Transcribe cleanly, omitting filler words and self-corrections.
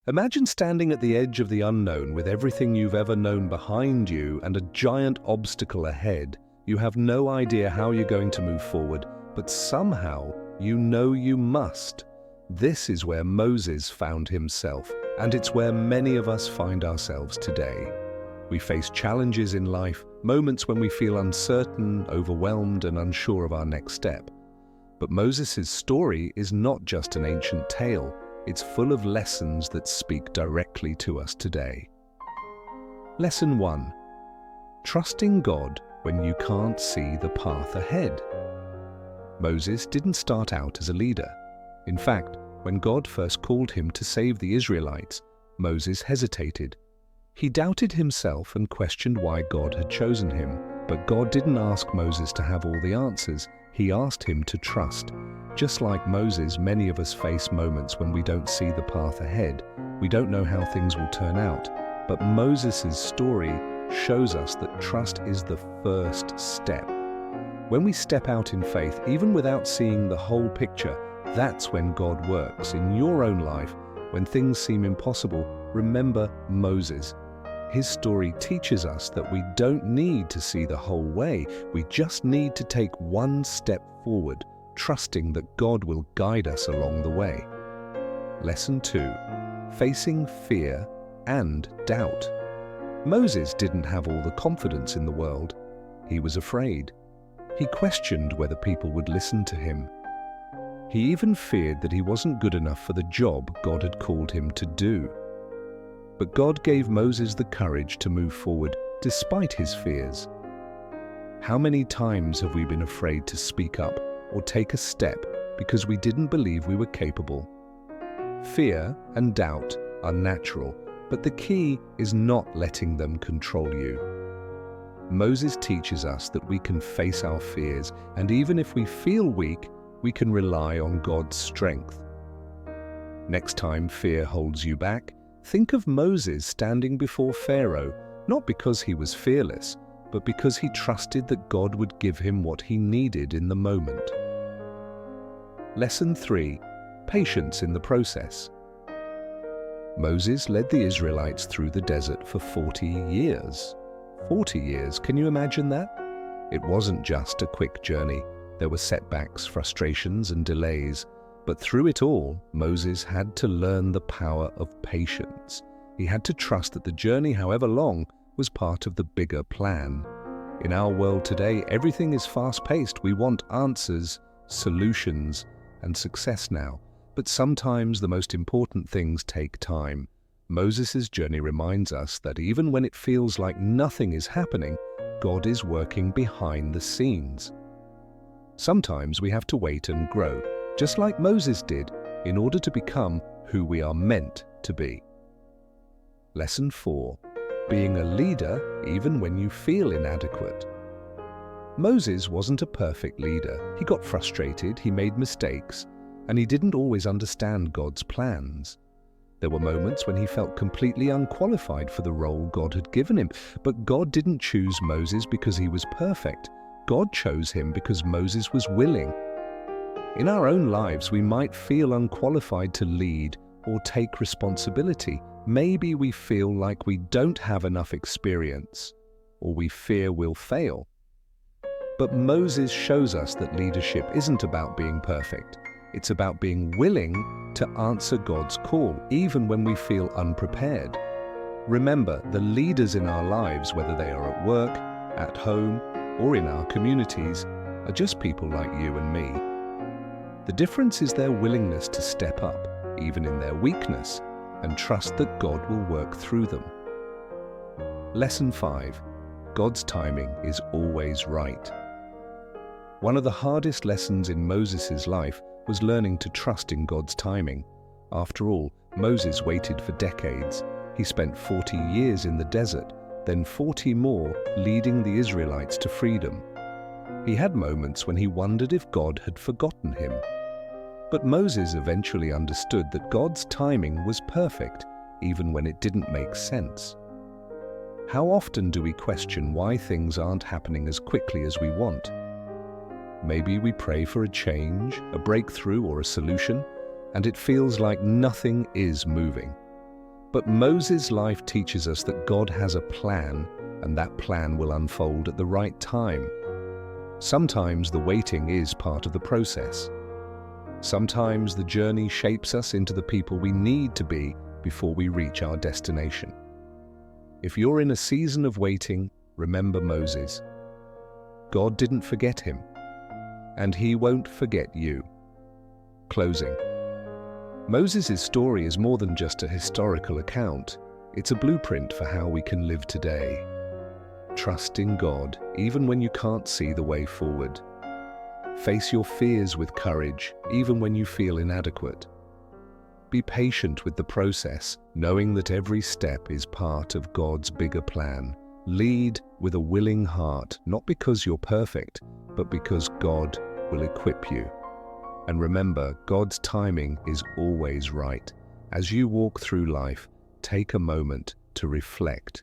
Imagine standing at the edge of the unknown with everything you've ever known behind you and a giant obstacle ahead. You have no idea how you're going to move forward, but somehow you know you must. This is where Moses found himself, and it's where many of us find ourselves today. We face challenges in life, moments when we feel uncertain, overwhelmed, and unsure of our next step. But Moses' story is not just an ancient tale. It's full of lessons that speak directly to us today. Lesson 1. Trusting God when you can't see the path ahead. Moses didn't start out as a leader. In fact, when God first called him to save the Israelites, Moses hesitated. He doubted himself and questioned why God had chosen him. But God didn't ask Moses to have all the answers. He asked him to trust. Just like Moses, many of us face moments when we don't see the path ahead. We don't know how things will turn out. But Moses' story shows us that trust is the first step. When we step out in faith, even without seeing the whole picture, that's when God works. In your own life, when things seem impossible, remember Moses. His story teaches us that we don't need to see the whole way. We just need to take one step forward, trusting that God will guide us along the way. Lesson 2. Facing fear and doubt. Moses didn't have all the confidence in the world. He was afraid. He questioned whether people would listen to him. He even feared that he wasn't good enough for the job God had called him to do. But God gave Moses the courage to move forward despite his fears. How many times have we been afraid to speak up or take a step because we didn't believe we were capable? Fear and doubt are natural, but the key is not letting them control you. Moses teaches us that we can face our fears, and even if we feel weak, we can rely on God's strength. Next time fear holds you back, think of Moses standing before Pharaoh, not because he was fearless, but because he trusted that God would give him what he needed in the moment. Lesson 3. Patience in the process. Moses led the Israelites through the desert for 40 years. 40 years, can you imagine that? It wasn't just a quick journey. There were setbacks, frustrations, and delays. But through it all, Moses had to learn the power of patience. He had to trust that the journey, however long, was part of the bigger plan. In our world today, everything is fast-paced. We want answers, solutions, and success now. But sometimes the most important things take time. Moses' journey reminds us that even when it feels like nothing is happening, God is working behind the scenes. Sometimes we have to wait and grow, just like Moses did, in order to become who we are meant to be. Lesson 4. Being a leader even when you feel inadequate. Moses wasn't a perfect leader. He got frustrated, he made mistakes, and he didn't always understand God's plans. There were moments when he felt completely unqualified for the role God had given him, but God didn't choose Moses because he was perfect. God chose him because Moses was willing. In our own lives, we might feel unqualified to lead or take responsibility. Maybe we feel like we don't have enough experience, or we fear we'll fail. But Moses shows us that leadership isn't about being perfect. It's about being willing to answer God's call, even when we feel unprepared. Remember, the leaders in our lives, whether they are at work, at home, or in our communities, are just people like you and me. The difference is their willingness to step up, even in their weakness, and trust that God will work through them. Lesson 5. God's timing is always right. One of the hardest lessons in Moses' life was learning to trust in God's timing. After all, Moses waited for decades. He spent 40 years in the desert, then 40 more leading the Israelites to freedom. He had moments when he wondered if God had forgotten him. But Moses eventually understood that God's timing was perfect, even when it didn't make sense. How often do we question why things aren't happening as quickly as we want? Maybe we pray for a change, a breakthrough, or a solution, and it feels like nothing is moving. But Moses' life teaches us that God has a plan, and that plan will unfold at the right time. Sometimes the waiting is part of the process. Sometimes the journey shapes us into the people we need to be before we reach our destination. If you're in a season of waiting, remember Moses. God didn't forget him, and he won't forget you. Closing. Moses' story is more than just a historical account. It's a blueprint for how we can live today. Trust in God, even when you can't see the way forward. Face your fears with courage, even when you feel inadequate. Be patient with the process, knowing that every step is part of God's bigger plan. Lead with a willing heart, not because you're perfect, but because God will equip you. And remember, God's timing is always right. As you walk through life, take a moment to reflect